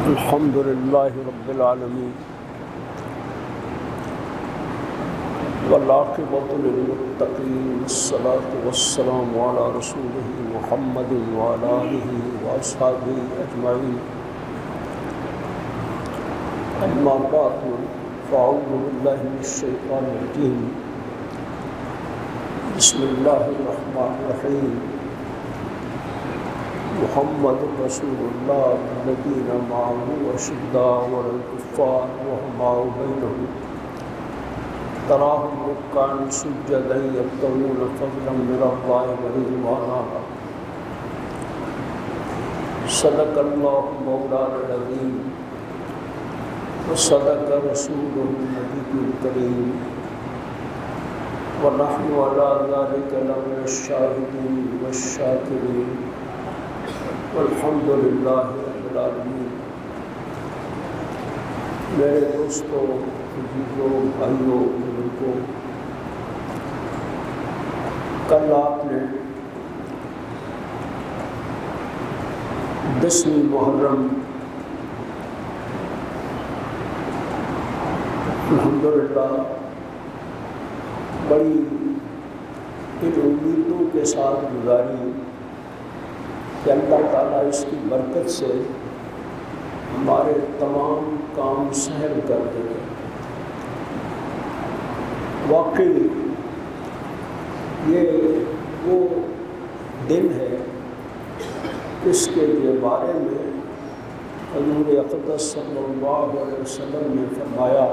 الحمد لله رب العالمين والعاقبة للمتقين والصلاة والسلام على رسوله محمد وعلى آله وأصحابه أجمعين أما بعد فأعوذ بالله من الشيطان الرجيم بسم الله الرحمن الرحيم محمد رسول الله الذين معه أشداء على الكفار رحماء بينهم تراهم ركعا سجدا يبتغون فضلا من الله ورضوانا صدق الله مولانا العظيم وصدق رسوله النبي الكريم ونحن على ذلك لمن الشاهدين والشاكرين والحمد للہ رب العالمین۔ میرے دوستوں، عزیزوں، بھائیوں، بزرگوں، کل آپ نے 10ویں محرم الحمدللہ بڑی ان امیدوں کے ساتھ گزاری کہ اللہ تعالیٰ اس کی برکت سے ہمارے تمام کام سہل کر دے گا۔ واقعی یہ وہ دن ہے جس کے بارے میں حضور اقدس صلی اللہ علیہ وسلم نے فرمایا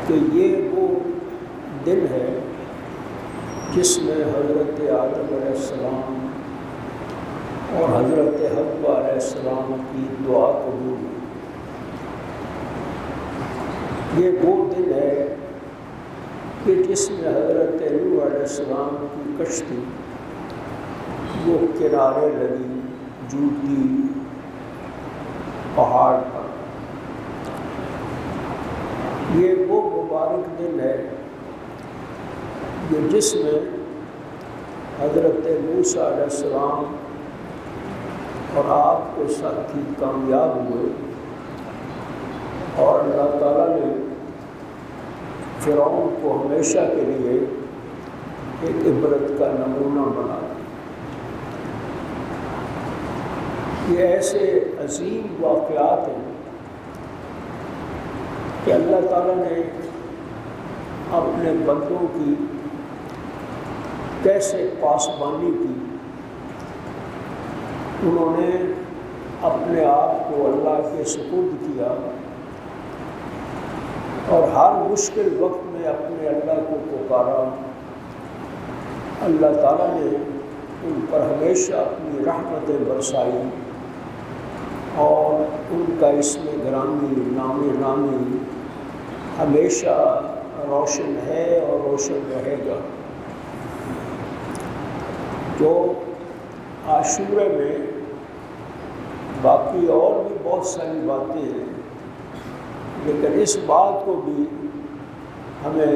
کہ یہ وہ دن ہے جس میں حضرت آدم علیہ السلام اور حضرت حوا علیہ السلام کی دعا قبول ہوئی۔ یہ وہ دن ہے کہ جس میں حضرت نوح علیہ السلام کی کشتی وہ کنارے لگی جوتی پہاڑ پر۔ یہ وہ مبارک دن ہے کہ جس میں حضرت موسیٰ علیہ السلام اور آپ کے ساتھی کامیاب ہوئے اور اللہ تعالیٰ نے فرعون کو ہمیشہ کے لیے ایک عبرت کا نمونہ بنا دیا۔ یہ ایسے عظیم واقعات ہیں کہ اللہ تعالیٰ نے اپنے بندوں کی کیسے پاسبانی کی۔ انہوں نے اپنے آپ کو اللہ کے سپرد کیا اور ہر مشکل وقت میں اپنے اللہ کو پکارا۔ اللہ تعالیٰ نے ان پر ہمیشہ اپنی رحمتیں برسائی اور ان کا اسم گرامی نام نامی ہمیشہ روشن ہے اور روشن رہے گا۔ جو عاشورہ میں باقی اور بھی بہت ساری باتیں ہیں، لیکن اس بات کو بھی ہمیں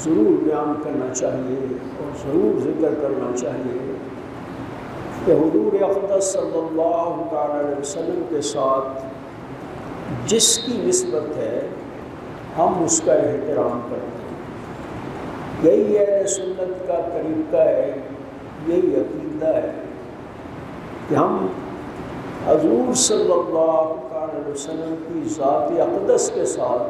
ضرور بیان کرنا چاہیے اور ضرور ذکر کرنا چاہیے کہ حضور اقدس صلی اللہ علیہ وسلم کے ساتھ جس کی نسبت ہے ہم اس کا احترام کرتے ہیں۔ یہی اہل سنت کا طریقہ ہے، یہی عقیدہ ہے کہ ہم حضور صلی اللہ علیہ وسلم کی ذات اقدس کے ساتھ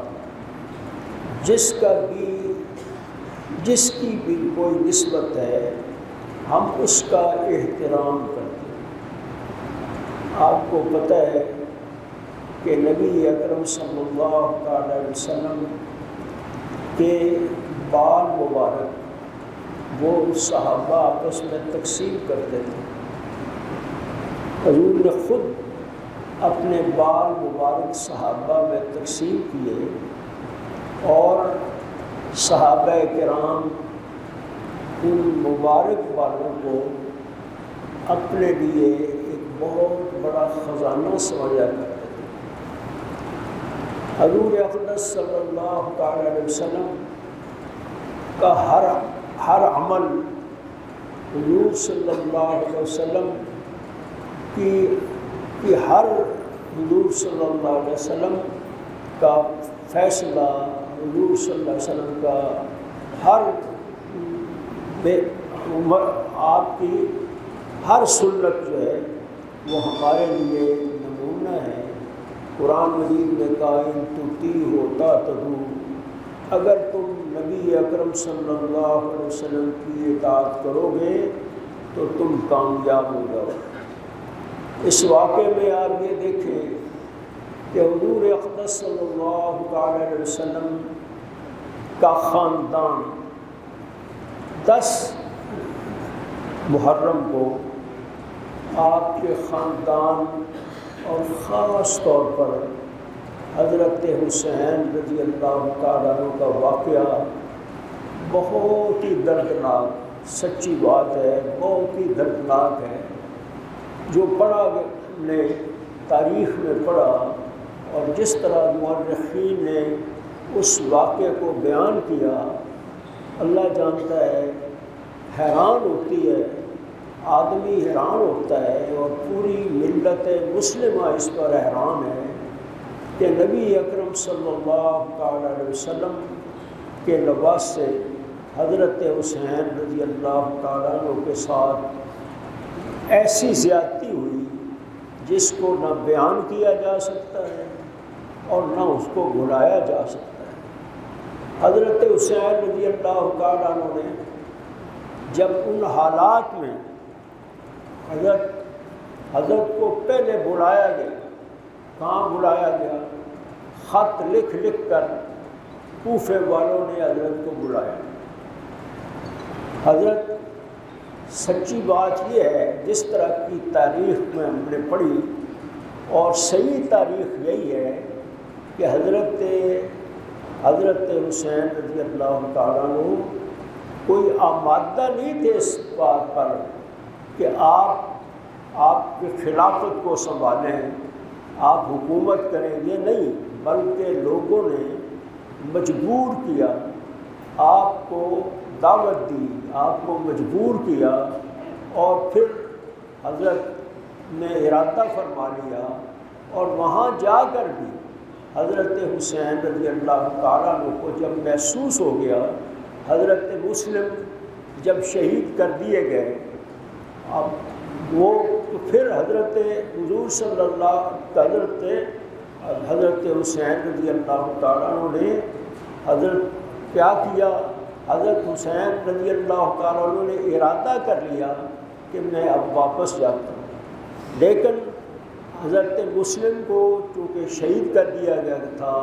جس کی بھی کوئی نسبت ہے ہم اس کا احترام کرتے ہیں۔ آپ کو پتہ ہے کہ نبی اکرم صلی اللہ علیہ وسلم کے بال مبارک وہ صحابہ آپس میں تقسیم کرتے تھے۔ حضور نے خود اپنے بال مبارک صحابہ میں تقسیم کیے اور صحابہ کرام ان مبارک بالوں کو اپنے لیے ایک بہت بڑا خزانہ سمجھا کرتے تھے۔ حضور اقدس صلی اللہ علیہ وسلم کا ہر عمل حضور صلی اللہ علیہ وسلم کی کہ ہر حضور صلی اللہ علیہ وسلم کا فیصلہ، حضور صلی اللہ علیہ وسلم کا ہر آپ کی ہر سنت جو ہے وہ ہمارے لیے نمونہ ہے۔ قرآن مجید میں کہا ان تطیع ہوتا تدو، اگر تم نبی اکرم صلی اللہ علیہ وسلم کی اطاعت کرو گے تو تم کامیاب ہو جاؤ۔ اس واقعے میں آپ یہ دیکھیں کہ حضور اقدس صلی اللہ تعالی علیہ وسلم کا خاندان 10 محرم کو آپ کے خاندان اور خاص طور پر حضرت حسین رضی اللہ تعالیٰ عنہ کا واقعہ بہت ہی دردناک، سچی بات ہے، بہت ہی دردناک ہے۔ جو پڑھا نے تاریخ میں پڑھا اور جس طرح مورخین نے اس واقعے کو بیان کیا، اللہ جانتا ہے، حیران ہوتی ہے، آدمی حیران ہوتا ہے، اور پوری ملت مسلمہ اس پر حیران ہے کہ نبی اکرم صلی اللہ تعالی علیہ وسلم کے نواسے حضرت حسین رضی اللہ تعالیٰ عنہ کے ساتھ ایسی زیادتی ہوئی جس کو نہ بیان کیا جا سکتا ہے اور نہ اس کو بھلایا جا سکتا ہے۔ حضرت حسین رضی اللہ تعالیٰ عنہ نے جب ان حالات میں حضرت کو پہلے بلایا گیا، کہاں بلایا گیا؟ خط لکھ کر کوفے والوں نے حضرت کو بلایا۔ حضرت، سچی بات یہ ہے، جس طرح کی تاریخ میں ہم نے پڑھی اور صحیح تاریخ یہی ہے کہ حضرت حسین رضی اللہ تعالیٰ عنہ کوئی آمادہ نہیں تھے اس بات پر کہ آپ کی خلافت کو سنبھالیں، آپ حکومت کریں، یہ نہیں، بلکہ لوگوں نے مجبور کیا، آپ کو دعوت دی، آپ کو مجبور کیا، اور پھر حضرت نے ارادہ فرما لیا، اور وہاں جا کر بھی حضرت حسین رضی اللہ تعالیٰ عنہ کو جب محسوس ہو گیا، حضرت مسلم جب شہید کر دیے گئے، اب وہ تو پھر حضرت حضور صلی اللہ حضرت حسین رضی اللہ تعالیٰ عنہ نے حضرت کیا کیا؟ حضرت حسین رضی اللہ تعالیٰ عنہ نے ارادہ کر لیا کہ میں اب واپس جاتا ہوں، لیکن حضرت مسلم کو چونکہ شہید کر دیا گیا تھا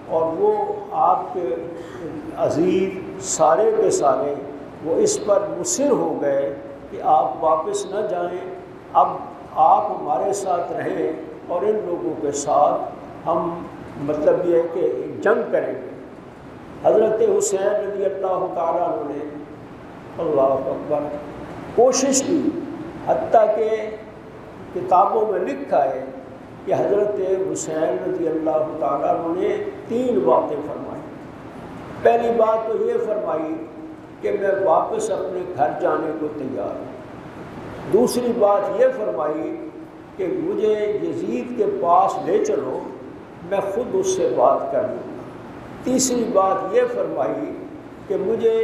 اور وہ آپ کے عزیز سارے کے سارے وہ اس پر مصر ہو گئے کہ آپ واپس نہ جائیں، اب آپ ہمارے ساتھ رہیں اور ان لوگوں کے ساتھ ہم مطلب یہ ہے کہ جنگ کریں گے۔ حضرت حسین رضی اللہ تعالیٰ عنہ نے اللہ اکبر کوشش کی، حتیٰ کہ کتابوں میں لکھا ہے کہ حضرت حسین رضی اللہ تعالیٰ عنہ نے 3 باتیں فرمائی۔ پہلی بات تو یہ فرمائی کہ میں واپس اپنے گھر جانے کو تیار ہوں۔ دوسری بات یہ فرمائی کہ مجھے یزید کے پاس لے چلو، میں خود اس سے بات کر لوں گا۔ تیسری بات یہ فرمائی کہ مجھے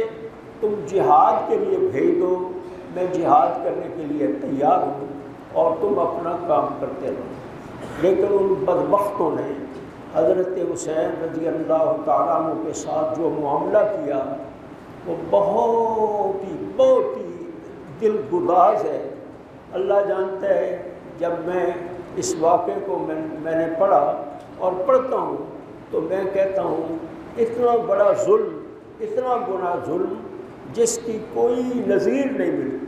تم جہاد کے لیے بھیج دو، میں جہاد کرنے کے لیے تیار ہوں اور تم اپنا کام کرتے رہو۔ لیکن ان بدبختوں نے حضرت حسین رضی اللہ تعالیٰ عنہ کے ساتھ جو معاملہ کیا وہ بہت ہی دل گداز ہے۔ اللہ جانتا ہے، جب میں اس واقعے کو میں نے پڑھا اور پڑھتا ہوں تو میں کہتا ہوں اتنا بڑا ظلم، اتنا بڑا ظلم جس کی کوئی نظیر نہیں ملتی۔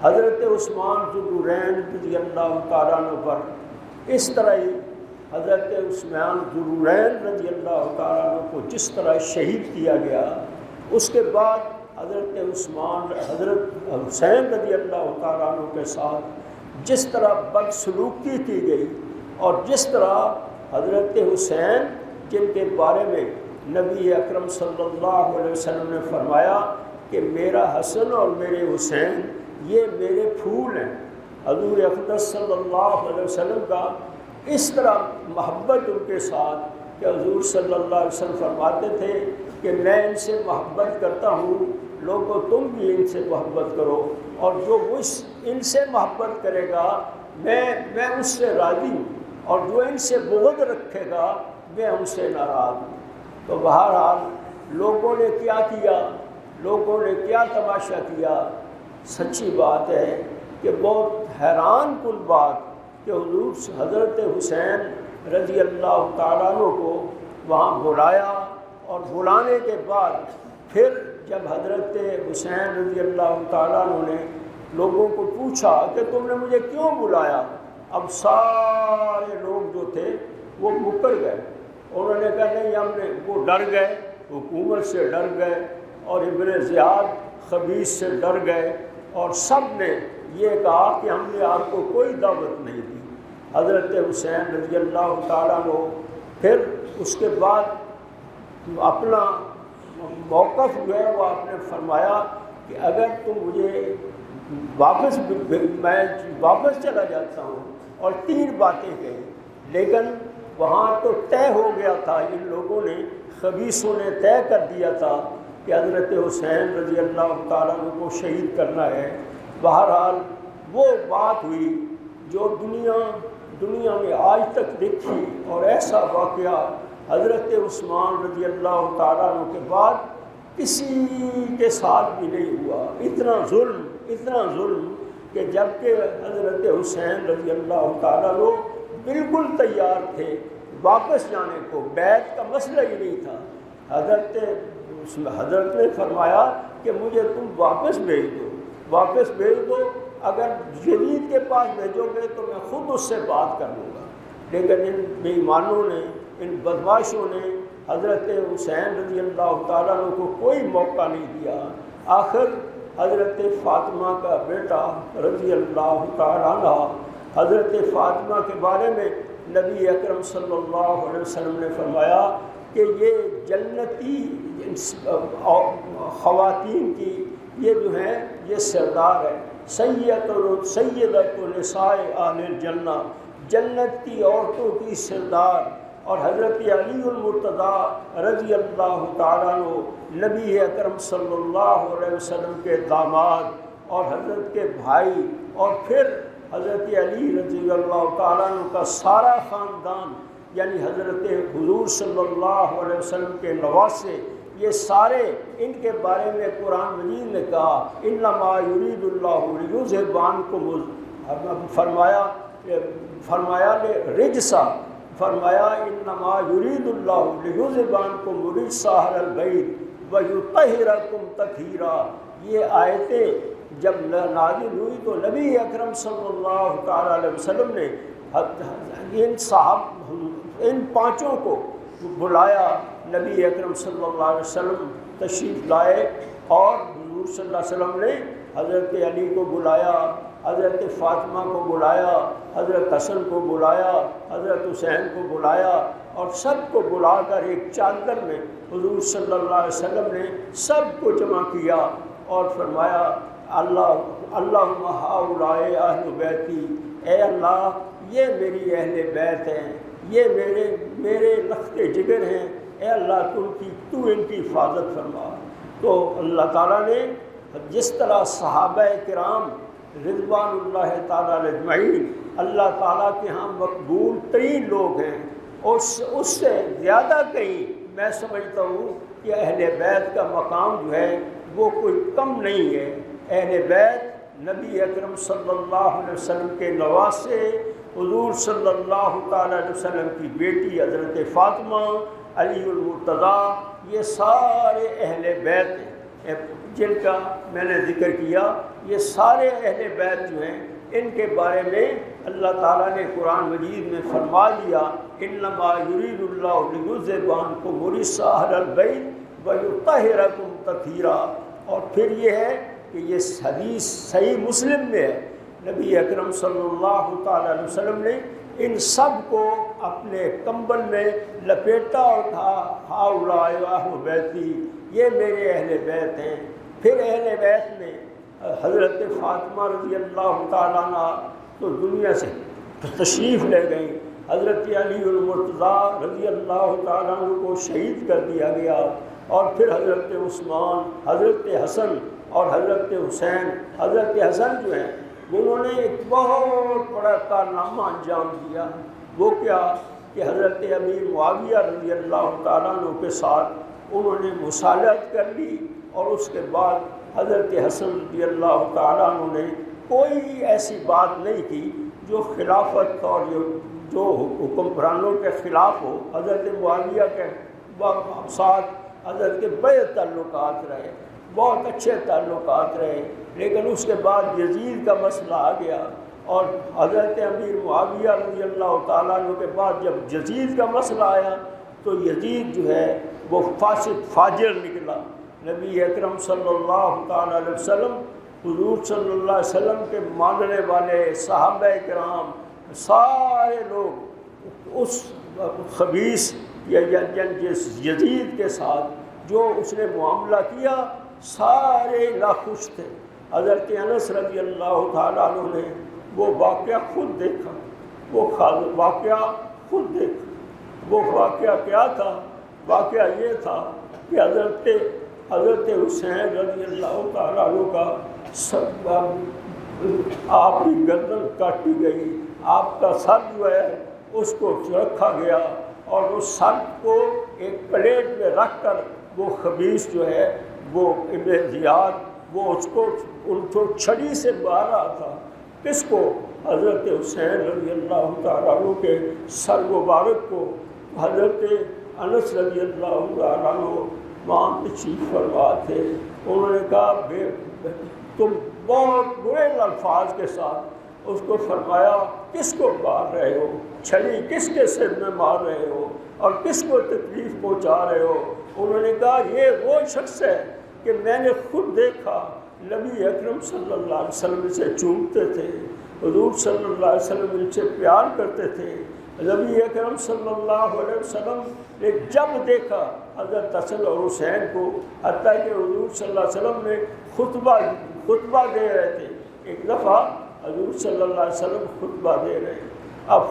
حضرت عثمان ذوالنورین رضی اللہ تعالیٰ عنہ پر اس طرح ہی حضرت عثمان ذوالنورین رضی اللہ تعالیٰ عنہ کو جس طرح شہید کیا گیا، اس کے بعد حضرت حسین رضی اللہ تعالیٰ عنہ کے ساتھ جس طرح بدسلوکی کی گئی، اور جس طرح حضرت حسین جن کے بارے میں نبی اکرم صلی اللہ علیہ وسلم نے فرمایا کہ میرا حسن اور میرے حسین یہ میرے پھول ہیں، حضور اقدس صلی اللہ علیہ وسلم کا اس طرح محبت ان کے ساتھ کہ حضور صلی اللہ علیہ وسلم فرماتے تھے کہ میں ان سے محبت کرتا ہوں، لوگوں تم بھی ان سے محبت کرو، اور جو ان سے محبت کرے گا میں اس سے راضی ہوں، اور جو ان سے بغض رکھے گا میں ان سے ناراض ہوں۔ تو بہرحال لوگوں نے کیا کیا، لوگوں نے کیا تماشا کیا؟ سچی بات ہے کہ بہت حیران کن بات کہ حضور حضرت حسین رضی اللہ تعالیٰ عنہ کو وہاں بلایا، اور بلانے کے بعد پھر جب حضرت حسین رضی اللہ تعالیٰ عنہ نے لوگوں کو پوچھا کہ تم نے مجھے کیوں بلایا، اب سارے لوگ جو تھے وہ مکر گئے، انہوں نے کہا نہیں ہم نے، وہ ڈر گئے، حکومت سے ڈر گئے، اور ابن زیاد خبیث سے ڈر گئے، اور سب نے یہ کہا کہ ہم نے آپ کو کوئی دعوت نہیں دی۔ حضرت حسین رضی اللہ تعالیٰ عنہ پھر اس کے بعد اپنا موقف جو ہے وہ آپ نے فرمایا کہ اگر تم مجھے میں واپس چلا جاتا ہوں، اور 3 باتیں کہیں، لیکن وہاں تو طے ہو گیا تھا، ان لوگوں نے، خبیثوں نے طے کر دیا تھا کہ حضرت حسین رضی اللہ تعالیٰ عنہ کو شہید کرنا ہے۔ بہرحال وہ بات ہوئی جو دنیا میں آج تک دیکھی، اور ایسا واقعہ حضرت عثمان رضی اللہ تعالیٰ عنہ کے بعد کسی کے ساتھ بھی نہیں ہوا۔ اتنا ظلم کہ جب کہ حضرت حسین رضی اللہ تعالیٰ عنہ بالکل تیار تھے واپس جانے کو، بیعت کا مسئلہ ہی نہیں تھا، حضرت نے فرمایا کہ مجھے تم واپس بھیج دو، اگر یزید کے پاس بھیجو گے تو میں خود اس سے بات کر لوں گا۔ لیکن ان بے ایمانوں نے، ان بدماشوں نے حضرت حسین رضی اللہ تعالیٰ عنہ کو کوئی موقع نہیں دیا۔ آخر حضرت فاطمہ کا بیٹا رضی اللہ تعالیٰ عنہ، حضرت فاطمہ کے بارے میں نبی اکرم صلی اللہ علیہ وسلم نے فرمایا کہ یہ جنتی خواتین کی یہ جو ہیں یہ سردار ہے، سیدۃ نساء اہل الجنہ، جنت کی عورتوں کی سردار، اور حضرت علی المرتضیٰ رضی اللہ تعالیٰ عنہ نبی اکرم صلی اللہ علیہ وسلم کے داماد اور حضرت کے بھائی، اور پھر حضرت علی رضی اللہ تعالیٰ عنہ کا سارا خاندان، یعنی حضرت حضور صلی اللہ علیہ وسلم کے نواسے، یہ سارے، ان کے بارے میں قرآن مجید نے کہا انما یرید اللہ لیذھب عنکم، فرمایا رجسا، فرمایا انما یرید اللہ لیذھب عنکم الرجس اہل البیت ویطہرکم تطہیرا۔ یہ آیتیں جب نازل ہوئی تو نبی اکرم صلی اللہ تعالیٰ علیہ وسلم نے ان 5 کو بلایا، نبی اکرم صلی اللہ علیہ وسلم تشریف لائے، اور حضور صلی اللہ علیہ وسلم نے حضرت علی کو بلایا، حضرت فاطمہ کو بلایا، حضرت حسن کو بلایا، حضرت حسین کو بلایا، اور سب کو بلا کر ایک چادر میں حضور صلی اللہ علیہ وسلم نے سب کو جمع کیا، اور فرمایا اللہم ہؤلاء اہل بیتی، اے اللہ یہ میری اہل بیت ہیں، یہ میرے لخت جگر ہیں، اے اللہ تو ان کی حفاظت فرما۔ تو اللہ تعالیٰ نے جس طرح صحابہ کرام رضوان اللہ تعالیٰ علیہ اجمعین اللہ تعالیٰ کے ہاں مقبول ترین لوگ ہیں، اس سے زیادہ کہیں میں سمجھتا ہوں کہ اہل بیت کا مقام جو ہے وہ کوئی کم نہیں ہے۔ اہل بیت نبی اکرم صلی اللہ علیہ وسلم کے نواسے، حضور صلی اللہ تعالیٰ علیہ وسلم کی بیٹی حضرت فاطمہ، علی المرتضیٰ، یہ سارے اہل بیت ہیں جن کا میں نے ذکر کیا۔ یہ سارے اہل بیت جو ہیں ان کے بارے میں اللہ تعالیٰ نے قرآن مجید میں فرما دیا انما یرید اللہ لیذھب عنکم الرجس اہل البیت ویطہرکم تطہیرا۔ اور پھر یہ ہے کہ یہ حدیث صحیح مسلم میں ہے، نبی اکرم صلی اللہ تعالیٰ علیہ وسلم نے ان سب کو اپنے کمبل میں لپیٹا اور کہا ہؤلاء اہل بیتی، یہ میرے اہل بیت ہیں۔ پھر اہل بیت میں حضرت فاطمہ رضی اللہ تعالیٰ عنہ تو دنیا سے تشریف لے گئیں، حضرت علی المرتضیٰ رضی اللہ تعالیٰ عنہ کو شہید کر دیا گیا، اور پھر حضرت عثمان، حضرت حسن اور حضرت حسین، حضرت حسن جو ہیں انہوں نے ایک بہت بڑا کارنامہ انجام دیا۔ وہ کیا کہ حضرت امیر معاویہ رضی اللہ تعالیٰ عنہ کے ساتھ انہوں نے مصالحت کر لی، اور اس کے بعد حضرت حسن رضی اللہ تعالیٰ عنہ نے کوئی ایسی بات نہیں کی جو خلافت اور جو حکمرانوں کے خلاف ہو۔ حضرت معاویہ کے ساتھ حضرت کے بڑے تعلقات رہے، بہت اچھے تعلقات رہے، لیکن اس کے بعد یزید کا مسئلہ آ گیا، اور حضرت امیر معاویہ رضی اللہ تعالیٰ عنہ کے بعد جب یزید کا مسئلہ آیا تو یزید جو ہے وہ فاسق فاجر نکلا۔ نبی اکرم صلی اللہ تعالیٰ علیہ وسلم، حضور صلی اللہ علیہ وسلم کے ماننے والے صحابہ کرام سارے لوگ اس خبیث یا یزید کے ساتھ جو اس نے معاملہ کیا سارے ناخوش تھے۔ حضرت انس رضی اللہ تعالیٰ عنہ نے وہ واقعہ خود دیکھا، وہ واقعہ خود دیکھا۔ وہ واقعہ کیا تھا؟ واقعہ یہ تھا کہ حضرت حسین رضی اللہ تعالیٰ عنہ کا سب آپ کی گردن کاٹی گئی، آپ کا سر جو ہے اس کو رکھا گیا، اور اس سر کو ایک پلیٹ میں رکھ کر وہ خبیث جو ہے وہ ابن زیاد وہ اس کو ان کو چھڑی سے مار رہا تھا۔ کس کو؟ حضرت حسین رضی اللہ تعالیٰ عنہ کے سر مبارک کو۔ حضرت انس رضی اللہ تعالیٰ عنہ وہاں تشریف فرما تھے، انہوں نے کہا تم بہت برے الفاظ کے ساتھ اس کو فرمایا کس کو مار رہے ہو، چھڑی کس کے سر میں مار رہے ہو اور کس کو تکلیف پہنچا رہے ہو؟ انہوں نے کہا یہ وہ شخص ہے کہ میں نے خود دیکھا نبی اکرم صلی اللہ علیہ وسلم سے چومتے تھے، حضور صلی اللہ علیہ وسلم ان سے پیار کرتے تھے۔ نبی اکرم صلی اللہ علیہ وسلم نے جب دیکھا حضرت حسن اور حسین کو، حتیٰ کہ حضور صلی اللہ علیہ وسلم نے خطبہ دے رہے تھے، ایک دفعہ حضور صلی اللہ علیہ وسلم خطبہ دے رہے ہیں۔ اب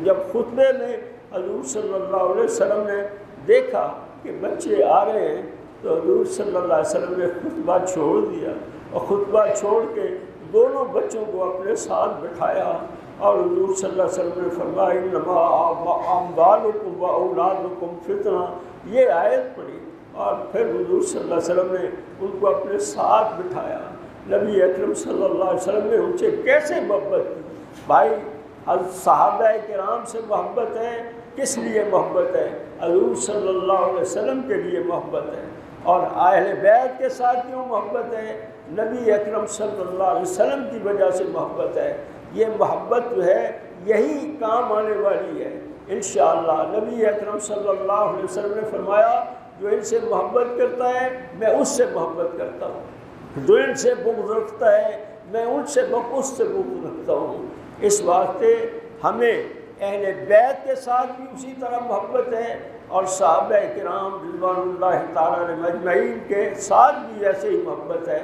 جب خطبے میں حضور صلی اللہ علیہ وسلم نے دیکھا کہ بچے آ رہے ہیں تو حضور صلی اللہ علیہ وسلم نے خطبہ چھوڑ دیا، اور خطبہ چھوڑ کے دونوں بچوں کو اپنے ساتھ بٹھایا، اور حضور صلی اللہ علیہ وسلم نے فرمایا انما اموالکم و اولادکم فتنہ، یہ آیت پڑھی، اور پھر حضور صلی اللہ علیہ وسلم نے ان کو اپنے ساتھ بٹھایا۔ نبی اکرم صلی اللہ علیہ وسلم نے ان سے کیسے محبت کی؟ بھائی صحابہ کرام سے محبت ہے، کس لیے محبت ہے؟ حضور صلی اللہ علیہ وسلم کے لیے محبت ہے۔ اور اہل بیت کے ساتھ کیوں محبت ہے؟ نبی اکرم صلی اللہ علیہ وسلم کی وجہ سے محبت ہے۔ یہ محبت جو ہے یہی کام آنے والی ہے انشاءاللہ۔ نبی اکرم صلی اللہ علیہ وسلم نے فرمایا جو ان سے محبت کرتا ہے میں اس سے محبت کرتا ہوں، جو ان سے بغض رکھتا ہے میں اس سے بغض رکھتا ہوں۔ اس واسطے ہمیں اہل بیت کے ساتھ بھی اسی طرح محبت ہے، اور صحابہ کرام رضوان اللہ تعالیٰ علیہم اجمعین کے ساتھ بھی ایسے ہی محبت ہے۔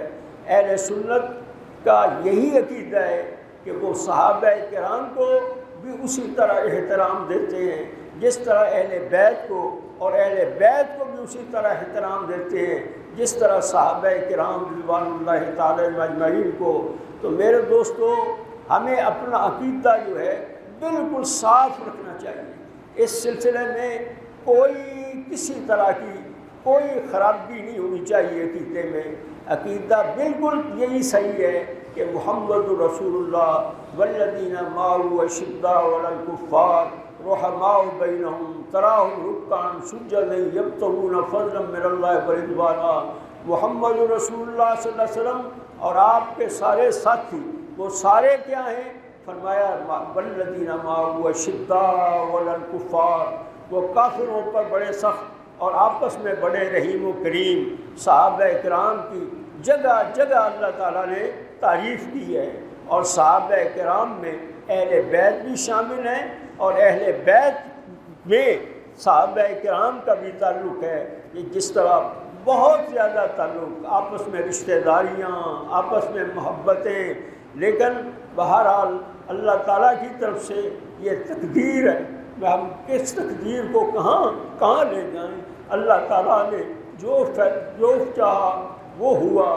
اہل سنت کا یہی عقیدہ ہے کہ وہ صحابہ کرام کو بھی اسی طرح احترام دیتے ہیں جس طرح اہل بیت کو، اور اہل بیت کو بھی اسی طرح احترام دیتے ہیں جس طرح صحابہ کرام رضوان اللہ تعالیٰ علیہم اجمعین کو۔ تو میرے دوستو، ہمیں اپنا عقیدہ جو ہے بالکل صاف رکھنا چاہیے۔ اس سلسلے میں کوئی کسی طرح کی کوئی خرابی نہیں ہونی چاہیے عقیدے میں۔ عقیدہ بالکل یہی صحیح ہے کہ محمد رسول اللہ والذین معه اشداء علی الکفار رحماء بینہم تراہم رکعا سجدا یبتغون فضلا من اللہ ورضوانا۔ محمد رسول اللہ صلی اللہ علیہ وسلم اور آپ کے سارے ساتھی، وہ سارے کیا ہیں؟ فرمایا والذین معه اشداء علی الکفار، وہ کافروں پر بڑے سخت اور آپس میں بڑے رحیم و کریم۔ صحابہ کرام کی جگہ جگہ اللہ تعالیٰ نے تعریف کی ہے، اور صحابہ کرام میں اہل بیت بھی شامل ہیں، اور اہل بیت میں صحابہ کرام کا بھی تعلق ہے۔ کہ جس طرح بہت زیادہ تعلق، آپس میں رشتہ داریاں، آپس میں محبتیں، لیکن بہرحال اللہ تعالیٰ کی طرف سے یہ تقدیر ہے کہ ہم کس تقدیر کو کہاں لے جائیں۔ اللہ تعالیٰ نے جو چاہا وہ ہوا،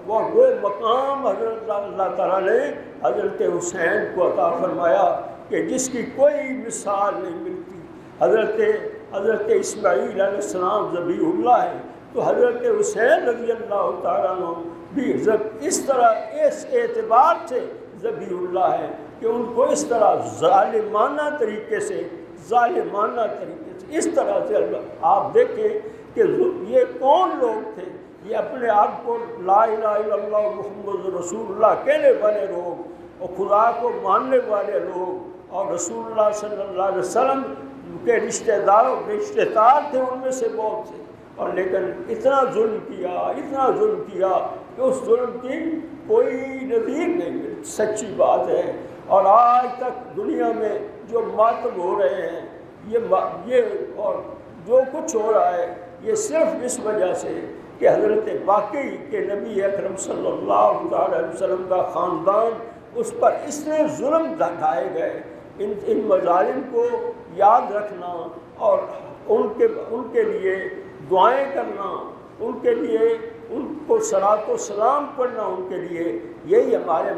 وہ مقام حضرت اللہ تعالیٰ نے حضرت حسین کو عطا فرمایا کہ جس کی کوئی مثال نہیں ملتی۔ حضرت اسماعیل علیہ السلام ذبیح اللہ ہے، تو حضرت حسین رضی اللہ تعالیٰ عنہ بھی اس اعتبار سے ذبیح اللہ ہے کہ ان کو اس طرح ظالمانہ طریقے سے اس طرح سے اللہ، آپ دیکھیں کہ یہ کون لوگ تھے؟ یہ اپنے آپ کو لا الہ الا اللہ محمد رسول اللہ کہنے والے لوگ اور خدا کو ماننے والے لوگ اور رسول اللہ صلی اللہ علیہ وسلم کے رشتہ دار تھے، ان میں سے بہت سے، اور لیکن اتنا ظلم کیا کہ اس ظلم کی کوئی نظیر نہیں ملی۔ سچی بات ہے، اور آج تک دنیا میں جو ماتم ہو رہے ہیں، یہ اور جو کچھ ہو رہا ہے، یہ صرف اس وجہ سے کہ حضرت باقی کے نبی اکرم صلی اللہ علیہ وسلم کا خاندان، اس پر اس نے ظلم ڈھائے گئے۔ ان مظالم کو یاد رکھنا اور ان کے لیے دعائیں کرنا، ان کے لیے ان کو صلاۃ و سلام پڑھنا، ان کے لیے، یہی ہمارے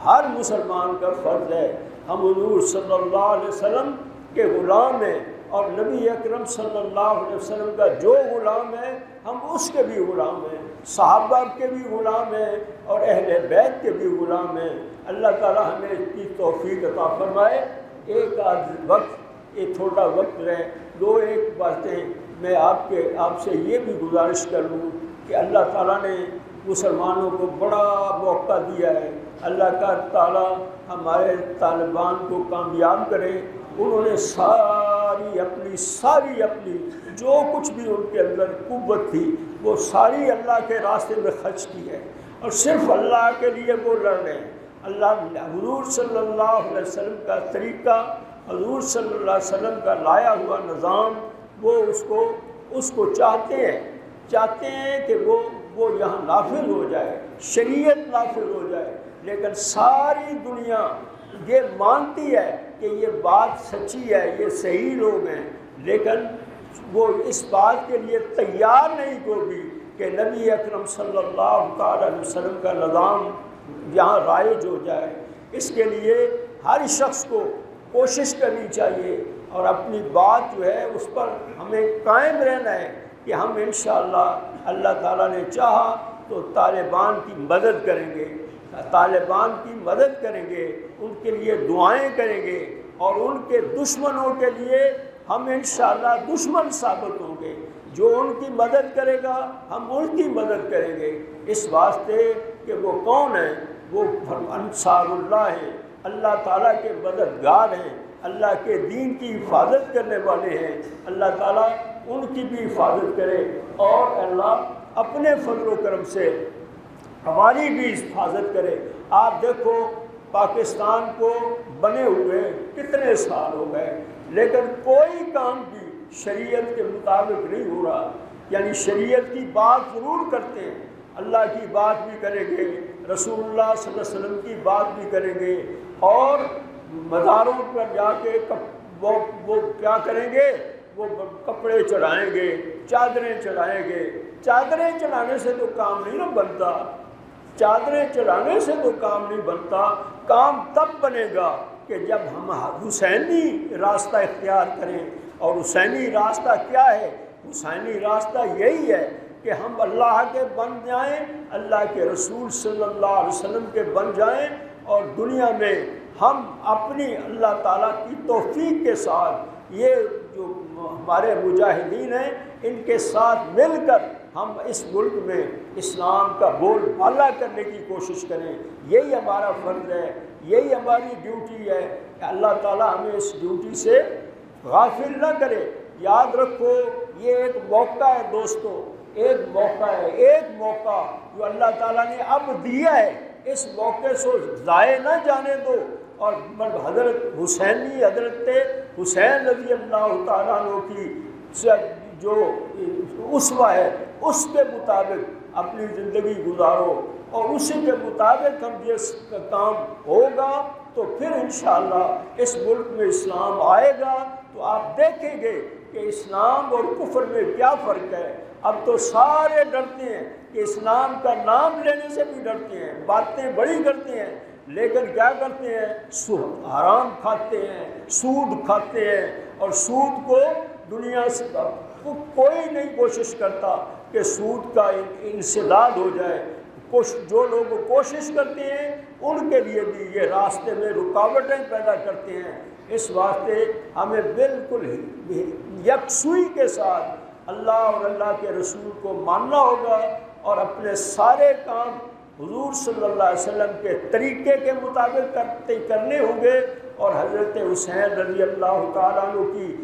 ہر مسلمان کا فرض ہے۔ ہم حضور صلی اللہ علیہ وسلم کے غلام ہیں، اور نبی اکرم صلی اللہ علیہ وسلم کا جو غلام ہے ہم اس کے بھی غلام ہیں، صحابہ کے بھی غلام ہیں اور اہل بیت کے بھی غلام ہیں۔ اللہ تعالی ہمیں اس کی توفیق عطا فرمائے۔ ایک تھوڑا وقت رہے، ایک باتیں میں آپ سے یہ بھی گزارش کر لوں کہ اللہ تعالیٰ نے مسلمانوں کو بڑا موقع دیا ہے۔ اللہ کا تعالیٰ ہمارے طالبان کو کامیاب کرے۔ انہوں نے ساری اپنی جو کچھ بھی ان کے اندر قوت تھی وہ ساری اللہ کے راستے میں خرچ کی ہے، اور صرف اللہ کے لیے وہ لڑ رہے ہیں۔ حضور صلی اللہ علیہ وسلم کا طریقہ، حضور صلی اللہ علیہ وسلم کا لایا ہوا نظام، وہ اس کو چاہتے ہیں کہ وہ یہاں نافذ ہو جائے، شریعت نافذ ہو جائے، لیکن ساری دنیا یہ مانتی ہے کہ یہ بات سچی ہے، یہ صحیح لوگ ہیں، لیکن وہ اس بات کے لیے تیار نہیں کو بھی کہ نبی اکرم صلی اللہ علیہ وسلم کا نظام یہاں رائج ہو جائے۔ اس کے لیے ہر شخص کو کوشش کرنی چاہیے، اور اپنی بات جو ہے اس پر ہمیں قائم رہنا ہے کہ ہم انشاءاللہ اللہ تعالیٰ نے چاہا تو طالبان کی مدد کریں گے، ان کے لیے دعائیں کریں گے، اور ان کے دشمنوں کے لیے ہم انشاءاللہ دشمن ثابت ہوں گے۔ جو ان کی مدد کرے گا ہم ان کی مدد کریں گے، اس واسطے کہ وہ کون ہیں؟ وہ انصار اللہ ہیں، اللہ تعالیٰ کے مددگار ہیں، اللہ کے دین کی حفاظت کرنے والے ہیں۔ اللہ تعالیٰ ان کی بھی حفاظت کرے، اور اللہ اپنے فضل و کرم سے ہماری بھی حفاظت کرے۔ آپ دیکھو پاکستان کو بنے ہوئے کتنے سال ہو گئے، لیکن کوئی کام بھی شریعت کے مطابق نہیں ہو رہا۔ یعنی شریعت کی بات ضرور کرتے ہیں، اللہ کی بات بھی کریں گے، رسول اللہ صلی اللہ علیہ وسلم کی بات بھی کریں گے، اور مزاروں پر جا کے وہ کیا کریں گے؟ وہ کپڑے چڑھائیں گے، چادریں چڑھائیں گے۔ چادریں چڑھانے سے تو کام نہیں بنتا، کام تب بنے گا کہ جب ہم حسینی راستہ اختیار کریں۔ اور حسینی راستہ کیا ہے؟ حسینی راستہ یہی ہے کہ ہم اللہ کے بن جائیں، اللہ کے رسول صلی اللہ علیہ وسلم کے بن جائیں، اور دنیا میں ہم اپنی اللہ تعالیٰ کی توفیق کے ساتھ، یہ جو ہمارے مجاہدین ہیں ان کے ساتھ مل کر ہم اس ملک میں اسلام کا بول بالا کرنے کی کوشش کریں۔ یہی ہمارا فرض ہے، یہی ہماری ڈیوٹی ہے کہ اللہ تعالیٰ ہمیں اس ڈیوٹی سے غافل نہ کرے۔ یاد رکھو یہ ایک موقع ہے دوستو، ایک موقع جو اللہ تعالیٰ نے اب دیا ہے، اس موقع سے ضائع نہ جانے دو۔ اور حضرت حسین رضی اللہ تعالیٰ عنہ کی جو اسوہ ہے اس کے مطابق اپنی زندگی گزارو، اور اسی کے مطابق ہم جس کا کام ہوگا تو پھر انشاءاللہ اس ملک میں اسلام آئے گا۔ تو آپ دیکھیں گے کہ اسلام اور کفر میں کیا فرق ہے۔ اب تو سارے ڈرتے ہیں کہ اسلام کا نام لینے سے بھی ڈرتے ہیں، باتیں بڑی کرتے ہیں، لیکن کیا کرتے ہیں؟ حرام کھاتے ہیں، سود کھاتے ہیں، اور سود کو دنیا سے کوئی نہیں کوشش کرتا کہ سود کا انسداد ہو جائے۔ جو لوگ کوشش کرتے ہیں ان کے لیے بھی یہ راستے میں رکاوٹیں پیدا کرتے ہیں۔ اس واسطے ہمیں بالکل یکسوئی کے ساتھ اللہ اور اللہ کے رسول کو ماننا ہوگا، اور اپنے سارے کام حضور صلی اللہ علیہ وسلم کے طریقے کے مطابق کرنے ہوں گے، اور حضرت حسین رضی اللہ تعالیٰ عنہ کی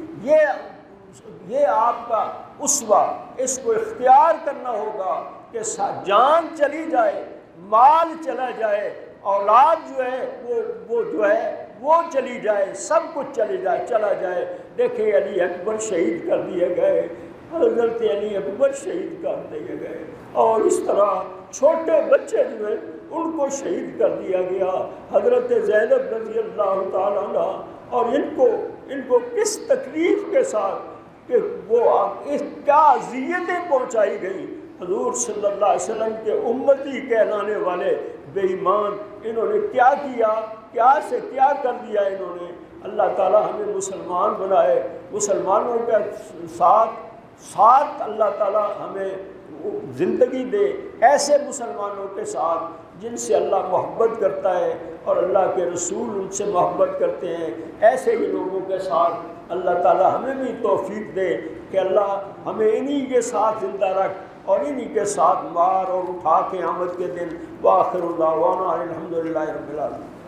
یہ آپ کا اسوہ، اس کو اختیار کرنا ہوگا کہ جان چلی جائے، مال چلا جائے، اولاد جو ہے وہ چلی جائے، سب کچھ چلا جائے۔ دیکھیں علی اکبر شہید کر دیے گئے، حضرت علی اکبر شہید کر دیے گئے، اور اس طرح چھوٹے بچے جو ہیں ان کو شہید کر دیا گیا، حضرت زینب رضی اللہ تعالیٰ عنہ، اور ان کو کس تکلیف کے ساتھ کہ وہ کیا اذیتیں پہنچائی گئی۔ حضور صلی اللہ علیہ وسلم کے امتی کہلانے والے بے ایمان، انہوں نے کیا کیا، کیا سے کیا کر دیا انہوں نے۔ اللہ تعالیٰ ہمیں مسلمان بنائے، مسلمانوں کے ساتھ اللہ تعالیٰ ہمیں زندگی دے، ایسے مسلمانوں کے ساتھ جن سے اللہ محبت کرتا ہے اور اللہ کے رسول ان سے محبت کرتے ہیں، ایسے ہی لوگوں کے ساتھ اللہ تعالیٰ ہمیں بھی توفیق دے کہ اللہ ہمیں انہی کے ساتھ زندہ رکھ اور انہی کے ساتھ مار اور اٹھا قیامت کے دن۔ وآخر دعوانا الحمدللہ رب العالمین۔